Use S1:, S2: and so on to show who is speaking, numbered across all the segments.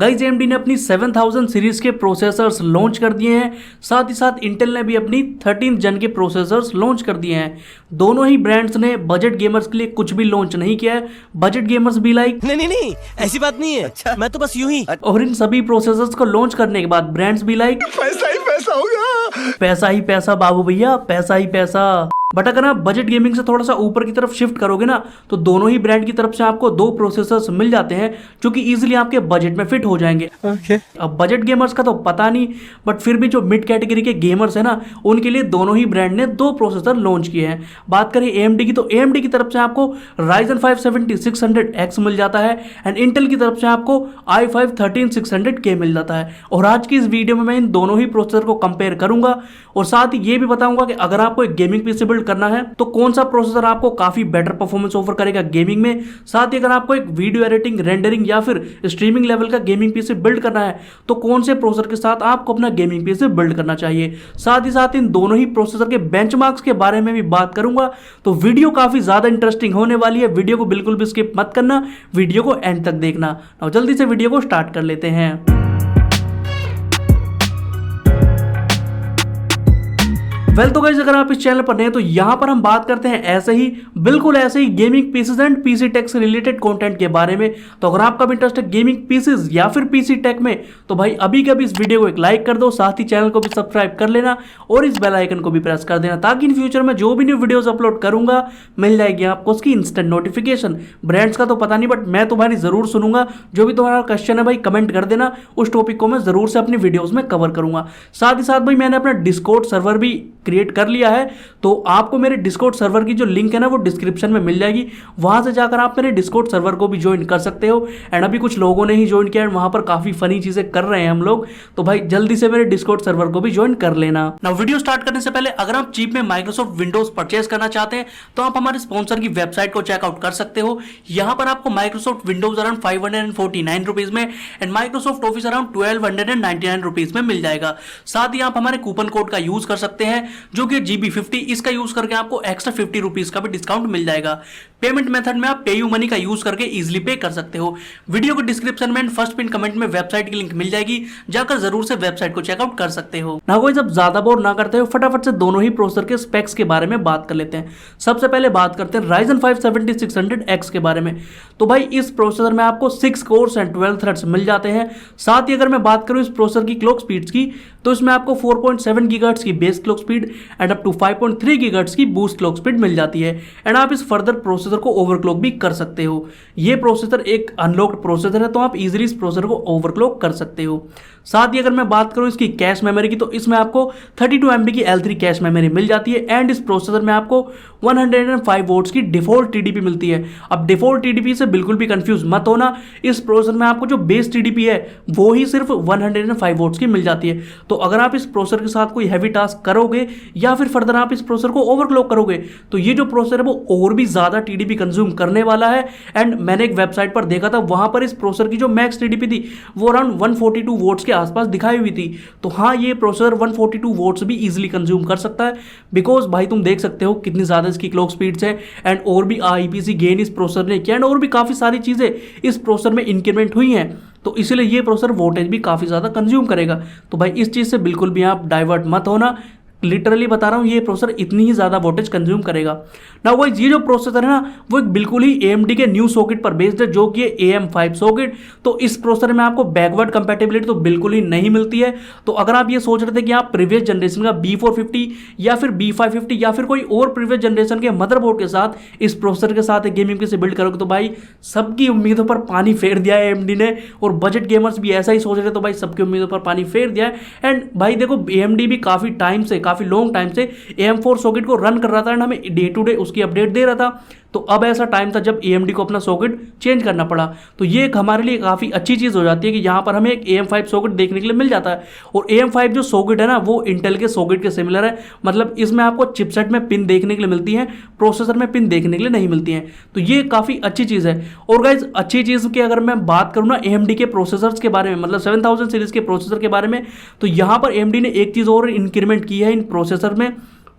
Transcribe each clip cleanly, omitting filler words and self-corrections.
S1: Guys AMD ने अपनी 7000 series के प्रोसेसर्स लॉन्च कर दिए हैं, साथ ही साथ इंटेल ने भी अपनी 13th जन के प्रोसेसर्स लॉन्च कर दिए हैं। दोनों ही ब्रांड्स ने बजट गेमर्स के लिए कुछ भी लॉन्च नहीं किया है। बजट गेमर्स भी लाइक
S2: नहीं ऐसी बात नहीं है। अच्छा। मैं तो बस यूं ही।
S1: और इन सभी प्रोसेसर्स को लॉन्च करने के बाद ब्रांड्स भी लाइक
S3: पैसा ही पैसा होगा,
S1: पैसा ही पैसा बाबू भैया, पैसा ही पैसा। बट अगर आप बजट गेमिंग से थोड़ा सा ऊपर की तरफ शिफ्ट करोगे ना, तो दोनों ही ब्रांड की तरफ से आपको दो प्रोसेसर्स मिल जाते हैं जो कि इजीली आपके बजट में फिट हो जाएंगे। अब बजट गेमर्स का तो पता नहीं, बट फिर भी जो मिड कैटेगरी के गेमर्स है ना, उनके लिए दोनों ही ब्रांड ने दो प्रोसेसर लॉन्च किए हैं। बात करें AMD की, तो AMD की तरफ से आपको Ryzen 5 7600X मिल जाता है एंड इंटेल की तरफ से आपको i5 13600K मिल जाता है। और आज की इस वीडियो में मैं इन दोनों ही प्रोसेसर को कंपेयर करूंगा और साथ ही ये भी बताऊंगा कि अगर आपको एक गेमिंग पीसी बिल्ड करना है तो कौन सा प्रोसेसर आपको काफी बेटर परफॉर्मेंस ऑफर करेगा गेमिंग में। साथ ही अगर आपको एक वीडियो एडिटिंग, रेंडरिंग या फिर स्ट्रीमिंग लेवल का गेमिंग पीसी बिल्ड करना है तो कौन से प्रोसेसर के साथ आपको अपना गेमिंग पीसी बिल्ड करना चाहिए। साथ ही साथ इन दोनों ही प्रोसेसर के बेंचमार्क्स के बारे में भी बात करूंगा। तो वीडियो काफी ज्यादा इंटरेस्टिंग होने वाली है, वीडियो को बिल्कुल भी स्किप मत करना, वीडियो को एंड तक देखना। और जल्दी से वीडियो को स्टार्ट कर लेते हैं। तो गाइस, अगर आप इस चैनल पर नए हैं तो यहां पर हम बात करते हैं ऐसे ही, बिल्कुल ऐसे ही gaming PCs and PC tech से रिलेटेड कंटेंट के बारे में। तो अगर आपका भी इंटरेस्ट है गेमिंग पीसीज या फिर पीसी टेक में, तो भाई अभी कभी इस वीडियो को एक लाइक कर दो, साथ ही चैनल को भी सब्सक्राइब कर लेना और इस बेल आइकन को भी प्रेस कर देना, ताकि इन फ्यूचर में जो भी न्यू वीडियोस अपलोड करूंगा मिल जाएगी आपको उसकी इंस्टेंट नोटिफिकेशन। ब्रांड्स का तो पता नहीं, बट मैं तुम्हारी जरूर सुनूंगा। जो भी तुम्हारा क्वेश्चन है भाई कमेंट कर देना, उस टॉपिक को मैं जरूर से अपनी वीडियोज में कवर करूंगा। साथ ही साथ भाई मैंने अपना डिस्कॉर्ड सर्वर भी क्रिएट कर लिया है, तो आपको मेरे डिस्कॉर्ड सर्वर की जो लिंक है ना वो डिस्क्रिप्शन में मिल जाएगी। वहां से जाकर आप मेरे डिस्कॉर्ड सर्वर को भी ज्वाइन कर सकते हो। एंड अभी कुछ लोगों ने ही ज्वाइन किया है, वहां पर काफी फनी चीजें कर रहे हैं हम लोग, तो भाई जल्दी से मेरे डिस्कॉर्ड सर्वर को भी ज्वाइन कर लेना। नाउ वीडियो स्टार्ट करने से पहले अगर आप चीप में माइक्रोसॉफ्ट विंडोज परचेस करना चाहते हैं तो आप हमारे स्पॉन्सर की वेबसाइट को चेकआउट कर सकते हो। यहां पर आपको माइक्रोसॉफ्ट विंडोज अराउंड 549 रुपीज में and Microsoft office around 1299 rupees में मिल जाएगा। साथ ही आप हमारे कूपन कोड का यूज कर सकते हैं जो कि GB50, इसका यूज करके आपको एक्स्ट्रा 50 रुपीज का भी डिस्काउंट मिल जाएगा। पेमेंट मेथड में आप पेयू मनी का यूज करके इजीली पे कर सकते हो। वीडियो के डिस्क्रिप्शन में फर्स्ट पिन कमेंट में वेबसाइट की लिंक मिल जाएगी, जाकर जरूर से वेबसाइट को चेकआउट कर सकते हो। ना कोई जब ज्यादा बोर ना करते हो, फटाफट से दोनों ही प्रोसेसर के स्पेक्स के बारे में बात कर लेते हैं। सबसे पहले बात करते हैं Ryzen 5 7600X के बारे में। तो भाई इस प्रोसेसर में आपको 6 कोर्स एंड 12 थ्रेड्स मिल जाते हैं। साथ ही अगर मैं बात करूं इस प्रोसेसर की क्लॉक स्पीड्स की, तो इसमें आपको 4.7 गीगाहर्ट्ज की base clock speed and up to 5.3 gigahertz की बूस्ट क्लॉक स्पीड मिल जाती है। एंड आप इस फर्दर प्रोसेसर को ओवरक्लॉक भी कर सकते हो। ये प्रोसेसर एक अनलॉक्ड प्रोसेसर है, तो आप इजीली इस प्रोसेसर को ओवरक्लॉक कर सकते हो। साथ ही अगर मैं बात करूं इसकी कैश मेमोरी की, तो इसमें आपको 32 MB की L3 कैश मेमोरी मिल जाती है एंड इस प्रोसेसर में आपको 105 वोट्स की डिफॉल्ट TDP मिलती है। अब डिफॉल्ट TDP से बिल्कुल भी कंफ्यूज मत होना, इस प्रोसेसर में आपको जो बेस TDP है वो ही सिर्फ 105 वोट्स की मिल जाती है। तो अगर आप इस प्रोसेसर के साथ कोई हैवी टास्क करोगे या फिर फर्दर आप इस प्रोसेसर को ओवरक्लॉक करोगे, तो ये जो प्रोसेसर है वो और भी ज्यादा TDP कंज्यूम करने वाला है। एंड मैंने एक वेबसाइट पर देखा था, वहां पर इस प्रोसेसर की जो मैक्स TDP थी वो अराउंड 142 वोट्स के आसपास दिखाई हुई थी। तो हाँ, ये प्रोसेसर 142 वोट्स भी इजीली कंज्यूम कर सकता है, बिकॉज भाई तुम देख सकते हो कितनी ज्यादा इसकी क्लॉक स्पीड्स है। एंड और भी IPC गेन इस प्रोसेसर ने किया एंड और भी काफी सारी चीजें इस प्रोसेसर में इंक्रीमेंट हुई हैं, तो इसीलिए ये प्रोसेसर वोल्टेज भी काफी ज्यादा कंज्यूम करेगा। तो भाई इस चीज से बिल्कुल भी आप डाइवर्ट मत होना, लिटरली बता रहा हूं, ये प्रोसेसर इतनी ही ज्यादा वोल्टेज कंज्यूम करेगा ना। वही ये जो प्रोसेसर है ना वो एक बिल्कुल ही AMD के न्यू सॉकेट पर बेस्ड है, जो कि AM5 सॉकेट। तो इस प्रोसेसर में आपको बैकवर्ड कंपैटिबिलिटी तो बिल्कुल ही नहीं मिलती है। तो अगर आप ये सोच रहे थे कि आप प्रीवियस जनरेशन का B450 या फिर B550 या फिर कोई और प्रीवियस जनरेशन के मदरबोर्ड के साथ इस प्रोसेसर के साथ एक गेमिंग पीसी बिल्ड करोगे, तो भाई सबकी उम्मीदों पर पानी फेर दिया है AMD ने। और बजट गेमर्स भी ऐसा ही सोच रहे, तो भाई सबकी उम्मीदों पर पानी फेर दिया है। एंड भाई देखो, AMD भी काफी लॉन्ग टाइम से AM4 सॉकेट को रन कर रहा था एंड हमें डे टू डे उसकी अपडेट दे रहा था। तो अब ऐसा टाइम था जब AMD को अपना सॉकेट चेंज करना पड़ा। तो ये एक हमारे लिए काफ़ी अच्छी चीज़ हो जाती है कि यहाँ पर हमें एक AM5 सॉकेट देखने के लिए मिल जाता है। और AM5 जो सॉकेट है ना वो इंटेल के सॉकेट के सिमिलर है, मतलब इसमें आपको चिपसेट में पिन देखने के लिए मिलती है, प्रोसेसर में पिन देखने के लिए नहीं मिलती हैं। तो ये काफ़ी अच्छी चीज़ है। और गाइज अच्छी चीज़ की अगर मैं बात करूँ ना AMD के प्रोसेसर्स के बारे में, मतलब 7000 सीरीज़ के प्रोसेसर के बारे में, तो यहाँ पर AMD ने एक चीज़ और इंक्रीमेंट की है इन प्रोसेसर में,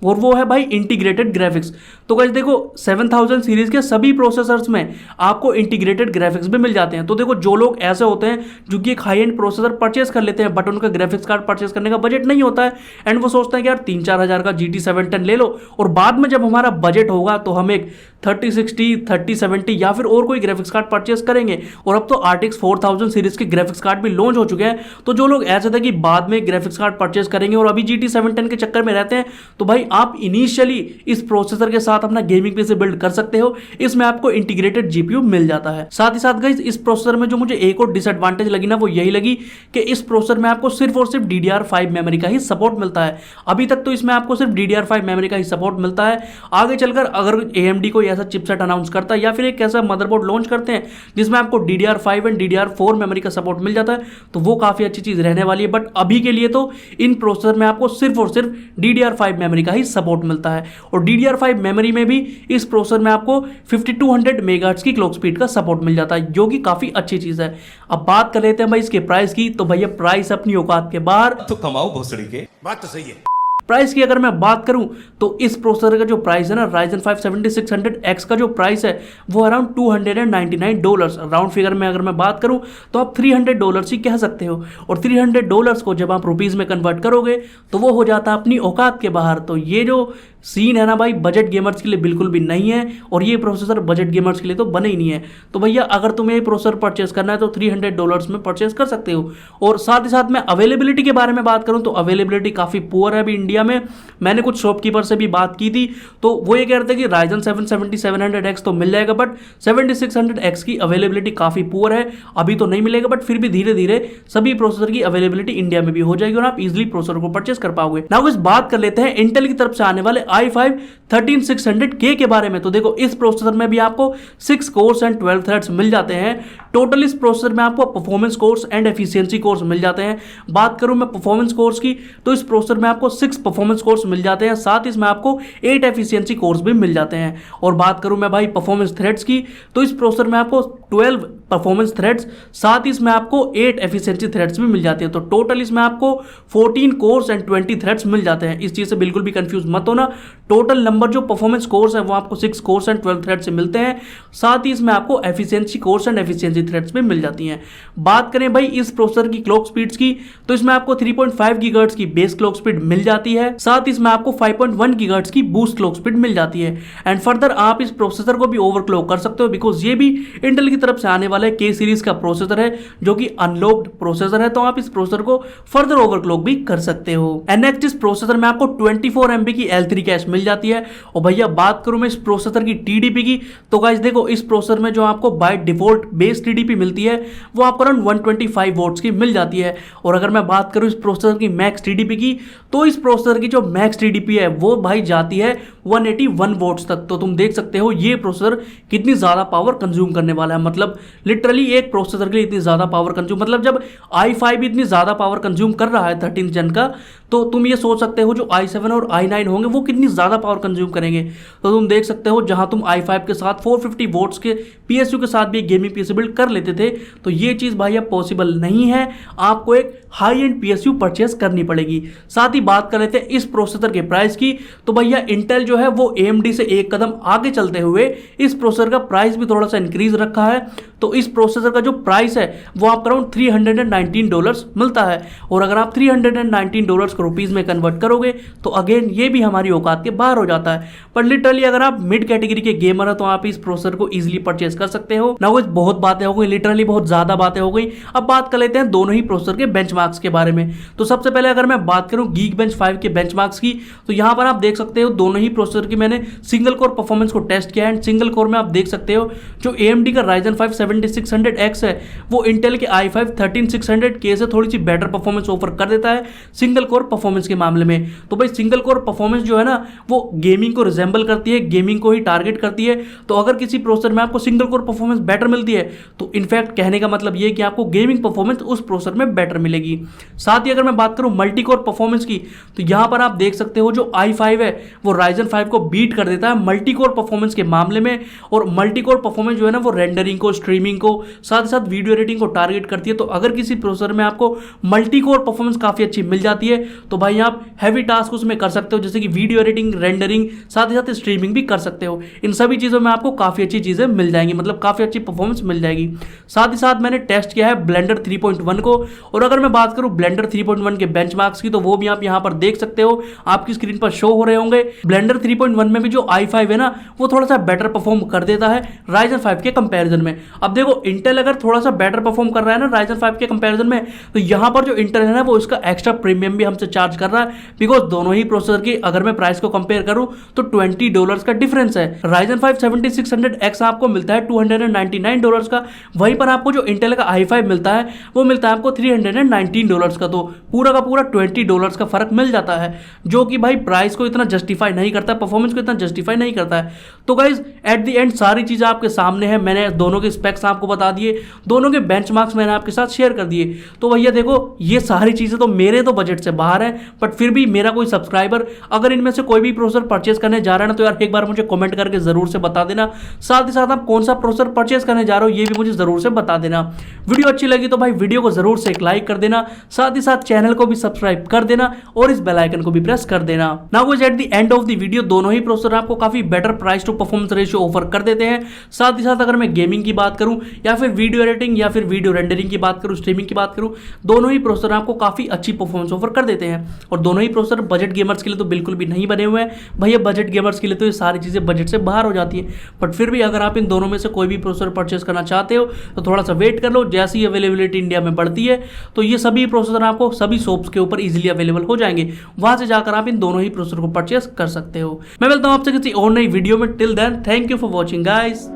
S1: और वो है भाई इंटीग्रेटेड ग्राफिक्स। तो गाइस देखो 7000 सीरीज के सभी प्रोसेसर्स में आपको इंटीग्रेटेड ग्राफिक्स भी मिल जाते हैं। तो देखो जो लोग ऐसे होते हैं जो कि एक हाई एंड प्रोसेसर परचेस कर लेते हैं बट उनका ग्राफिक्स कार्ड परचेस करने का बजट नहीं होता है एंड वो सोचते हैं कि यार 3-4 हज़ार का GT 710 ले लो और बाद में जब हमारा बजट होगा तो हम एक 3060, 3070 या फिर और कोई ग्राफिक्स कार्ड परचेस करेंगे। और अब तो RTX 4000 सीरीज के ग्राफिक्स कार्ड भी लॉन्च हो चुके हैं। तो जो लोग ऐसे थे कि बाद में ग्राफिक्स कार्ड परचेस करेंगे और अभी GT 710 के चक्कर में रहते हैं, तो भाई आप इनिशियली इस प्रोसेसर के साथ अपना गेमिंग पीसी बिल्ड कर सकते हो। इसमें आपको इंटीग्रेटेड GPU मिल जाता है। साथ ही साथ गाइस इस प्रोसेसर में जो मुझे एक और डिसएडवांटेज लगी ना वो यही लगी कि इस प्रोसेसर में आपको सिर्फ और सिर्फ DDR5 मेमोरी का ही सपोर्ट मिलता है। अभी तक तो इसमें आपको सिर्फ DDR5 मेमोरी का ही सपोर्ट मिलता है। आगे चलकर अगर AMD कोई ऐसा चिपसेट अनाउंस करता है या फिर एक ऐसा मदरबोर्ड लॉन्च करते हैं जिसमें आपको DDR5 एंड DDR4 मेमोरी का सपोर्ट मिल जाता है तो वो काफी अच्छी चीज रहने वाली है। बट अभी के लिए तो इन प्रोसेसर में आपको सिर्फ और सिर्फ DDR5 मेमोरी का ही सपोर्ट मिलता है। और DDR5 मेमोरी में भी इस प्रोसेसर में आपको 5200 मेगाहर्ट्ज की क्लॉक स्पीड का सपोर्ट मिल जाता है जो कि काफी अच्छी चीज है। अब बात कर लेते हैं भाई इसके प्राइस की। तो भैया प्राइस अपनी औकात के बाहर
S3: तो कमाओ भोसड़ी के। बात तो सही है।
S1: प्राइस की अगर मैं बात करूं तो इस प्रोसेसर का जो प्राइस है ना Ryzen 5 7600X का जो प्राइस है वो अराउंड $299। राउंड फिगर में अगर मैं बात करूं तो आप $300 ही कह सकते हो। और $300 को जब आप रुपीस में कन्वर्ट करोगे तो वो हो जाता है अपनी औकात के बाहर। तो ये जो सीन है ना भाई बजट गेमर्स के लिए बिल्कुल भी नहीं है और ये प्रोसेसर बजट गेमर्स के लिए तो बने ही नहीं है। तो भैया अगर तुम्हें ये प्रोसेसर परचेस करना है तो $300 में परचेस कर सकते हो। और साथ ही साथ मैं अवेलेबिलिटी के बारे में बात करूं तो अवेलेबिलिटी काफ़ी पुअर है अभी इंडिया में। मैंने कुछ शॉपकीपर से भी बात की थी तो वो ये कह रहे थे कि Ryzen 7 7700X तो मिल जाएगा बट 7600X की अवेलेबिलिटी काफ़ी पुअर है, अभी तो नहीं मिलेगा बट फिर भी धीरे धीरे सभी प्रोसेसर की अवेलेबिलिटी इंडिया में भी हो जाएगी और आप इजिली प्रोसेसर को परचेस कर पाओगे। नाउ इस बात कर लेते हैं इंटेल की तरफ से आने वाले i5 13600K के बारे में। तो देखो इस प्रोसेसर में भी आपको 6 कोर्स एंड 12 थ्रेड्स मिल जाते हैं। टोटल इस प्रोसेसर में आपको performance cores and efficiency cores मिल जाते हैं। बात करूं मैं परफॉर्मेंस कोर्स की तो इस प्रोसेसर में आपको 6 परफॉर्मेंस कोर्स मिल जाते हैं, साथ ही इसमें आपको 8 एफिशिएंसी कोर्स भी मिल जाते हैं। और बात करूं मैं भाई परफॉर्मेंस थ्रेड्स की तो इस प्रोसेसर में आपको 12 परफॉर्मेंस थ्रेड्स साथ ही इसमें आपको 8 एफिशिएंसी थ्रेड्स भी मिल जाते हैं। तो टोटल इसमें आपको 14 कोर्स एंड 20 थ्रेड्स मिल जाते हैं। इस चीज़ से बिल्कुल भी कंफ्यूज मत होना। टोटल नंबर जो परफॉर्मेंस कोर्स है वो आपको 6 कोर्स एंड 12 थ्रेड्स से मिलते हैं, साथ ही इसमें आपको efficiency course and efficiency threads भी मिल जाती हैं। बात करें भाई इस प्रोसेसर की क्लॉक स्पीड्स की तो इसमें आपको 3.5 गीगाहर्ट्ज की बेस क्लॉक स्पीड मिल जाती है, साथ ही इसमें आपको 5.1 गीगाहर्ट्ज की बूस्ट क्लॉक स्पीड मिल जाती है। एंड फर्दर आप इस प्रोसेसर को भी ओवरक्लॉक कर सकते हो बिकॉज ये भी इंटेल की तरफ से आने वाला K सीरीज का प्रोसेसर है जो कि अनलॉक्ड प्रोसेसर है, तो आप इस प्रोसेसर को फर्दर ओवरक्लॉक भी कर सकते हो। एंड नेक्स्ट इस प्रोसेसर में आपको 24 MB की L3 कैश मिल जाती है। और भैया बात करूं मैं इस प्रोसेसर की TDP की तो गाइस देखो इस प्रोसेसर में जो आपको बाय डिफॉल्ट बेस TDP मिलती है वो आपको अराउंड 125 वोट्स की मिल जाती है। और अगर मैं बात करूं इस प्रोसेसर की मैक्स TDP की तो इस प्रोसेसर की जो मैक्स TDP है वो भाई जाती है 181 वोट्स तक। तो तुम देख सकते हो ये प्रोसेसर कितनी ज़्यादा पावर कंज्यूम करने वाला है। मतलब लिटरली एक प्रोसेसर के लिए इतनी ज़्यादा पावर कंज्यूम, मतलब जब i5 इतनी ज़्यादा पावर कंज्यूम कर रहा है 13th जन का तो तुम ये सोच सकते हो जो i7 और i9 होंगे वो कितनी ज़्यादा पावर कंज्यूम करेंगे। तो तुम देख सकते हो जहां तुम i5 के साथ 450 वोट्स के PSU के साथ भी एक गेमिंग पीसी बिल्ड कर लेते थे तो ये चीज़ भाई अब पॉसिबल नहीं है, आपको एक हाई एंड PSU परचेस करनी पड़ेगी। साथ ही बात कर लेते हैं इस प्रोसेसर के प्राइस की तो भैया इंटेल जो है वो AMD से एक कदम आगे चलते हुए इस प्रोसेसर का प्राइस भी थोड़ा सा इंक्रीज रखा है। तो इस प्रोसेसर का जो प्राइस है वो आपको अराउंड $319 मिलता है। और अगर आप $319 को रुपीज़ में कन्वर्ट करोगे तो अगेन ये भी हमारी औकात के बाहर हो जाता है। पर लिटरली अगर आप मिड कैटेगरी के गेमर हैं तो आप इस प्रोसेसर को इजीली परचेस कर सकते हो। ना कुछ बहुत बातें हो गई, लिटरली बहुत ज़्यादा बातें हो गई। अब बात कर लेते हैं दोनों ही प्रोसेसर के बेंचमार्क्स के बारे में। तो सबसे पहले अगर मैं बात करूं Geekbench 5 के बेंचमार्क्स की तो यहां पर आप देख सकते हो दोनों ही प्रोसेसर की मैंने सिंगल कोर परफॉर्मेंस को टेस्ट किया है। एंड सिंगल कोर में आप देख सकते हो जो AMD का Ryzen 5 7600X है वो इंटेल के i5 13600K से थोड़ी सी बेटर परफॉर्मेंस ऑफर कर देता है सिंगल कोर परफॉर्मेंस के मामले में। तो भाई सिंगल कोर परफॉर्मेंस जो है ना वो गेमिंग को रिजेंबल करती है, गेमिंग को ही टारगेट करती है। तो अगर किसी प्रोसेसर में आपको सिंगल कोर परफॉर्मेंस बेटर मिलती है तो इनफैक्ट कहने का मतलब ये कि आपको गेमिंग परफॉर्मेंस उस प्रोसेसर में बेटर मिलेगी। साथ ही अगर मैं बात करूं मल्टी कोर परफॉर्मेंस की तो यहां पर आप देख सकते हो जो i5 है वो Ryzen 5 को बीट कर देता है मल्टी कोर परफॉर्मेंस के मामले में। और मल्टी कोर परफॉर्मेंस जो है ना वो रेंडरिंग को, स्ट्रीमिंग को, साथ ही साथ वीडियो एडिटिंग को टारगेट करती है। तो अगर किसी प्रोसेसर में आपको मल्टी कोर परफॉर्मेंस काफ़ी अच्छी मिल जाती है तो भाई आप हैवी टास्क उसमें कर सकते हो, जैसे कि वीडियो एडिटिंग, रेंडरिंग, साथ ही साथ स्ट्रीमिंग भी कर सकते हो। इन सभी चीज़ों में आपको काफ़ी अच्छी चीज़ें मिल जाएंगी, मतलब काफ़ी अच्छी परफॉर्मेंस मिल जाएगी। साथ ही साथ मैंने टेस्ट किया है ब्लेंडर 3.1 को, और अगर मैं बात करूं ब्लेंडर 3.1 के बेंचमार्क्स की, तो वो भी आप यहां पर देख सकते हो, आपकी स्क्रीन पर शो हो रहे होंगे। ब्लेंडर 3.1 में भी जो i5 है ना, वो थोड़ा सा बेटर परफॉर्म कर देता है राइजन 5 के कंपैरिजन में। अब देखो इंटेल अगर थोड़ा सा बेटर परफॉर्म कर रहा है ना राइजन 5 के कंपैरिजन में, तो यहां पर जो इंटेल है ना वो इसका एक्स्ट्रा प्रीमियम भी हमसे चार्ज कर रहा है, बिकॉज दोनों ही प्रोसेसर की अगर मैं प्राइस को कंपेयर करूं तो $20 का डिफरेंस है। राइजन 5 7600X आपको मिलता है $299 का, वहीं पर आपको जो इंटेल का i5 मिलता है वो मिलता है आपको $319 का। तो पूरा का पूरा $20 का फर्क मिल जाता है, जो कि भाई प्राइस को इतना जस्टिफाई नहीं करता, परफॉर्मेंस को इतना जस्टिफाई नहीं करता है। तो गाइज एट द एंड सारी चीज़ें आपके सामने है, मैंने दोनों के स्पेक्स आपको बता दिए, दोनों के बेंचमार्क्स मैंने आपके साथ शेयर कर दिए। तो भैया देखो ये सारी चीज़ें तो मेरे तो बजट से बाहर है, बट फिर भी मेरा कोई सब्सक्राइबर अगर इनमें से कोई भी प्रोसेसर परचेस करने जा रहा है ना, तो यार एक बार मुझे कमेंट करके जरूर से बता देना। साथ ही साथ आप कौन सा प्रोसेसर परचेस करने जा रहे हो ये भी मुझे जरूर से बता देना। वीडियो अच्छी लगी तो भाई वीडियो को जरूर से एक लाइक कर देना, साथ ही साथ चैनल को भी सब्सक्राइब कर देना और इस बेल आइकन को भी प्रेस कर देना। Now guys at the end of the video दोनों ही प्रोसेसर आपको काफी better price to performance ratio offer कर देते हैं। साथ ही साथ अगर मैं गेमिंग की बात करूं या फिर वीडियो एडिटिंग या फिर वीडियो रेंडरिंग की बात करूं, स्ट्रीमिंग की बात करूं, दोनों ही प्रोसेसर आपको काफी अच्छी परफॉर्मेंस ऑफर कर देते हैं। और दोनों ही प्रोसेसर बजट गेमर्स के लिए तो बिल्कुल भी नहीं बने हुए हैं भैया, बजट गेमर्स के लिए तो ये सारी चीजें बजट से बाहर हो जाती है। बट फिर भी अगर आप इन दोनों में से कोई भी प्रोसेसर परचेस करना चाहते हो तो थोड़ा सा वेट कर लो, जैसी ही अवेलेबिलिटी इंडिया में बढ़ती है तो ये सभी प्रोसेसर आपको सभी शॉप्स के ऊपर इजीली अवेलेबल हो जाएंगे, वहां से जाकर आप इन दोनों ही प्रोसेसर को परचेस कर सकते हो। मैं मिलता हूं आपसे किसी और नई वीडियो में, till then thank you for watching guys.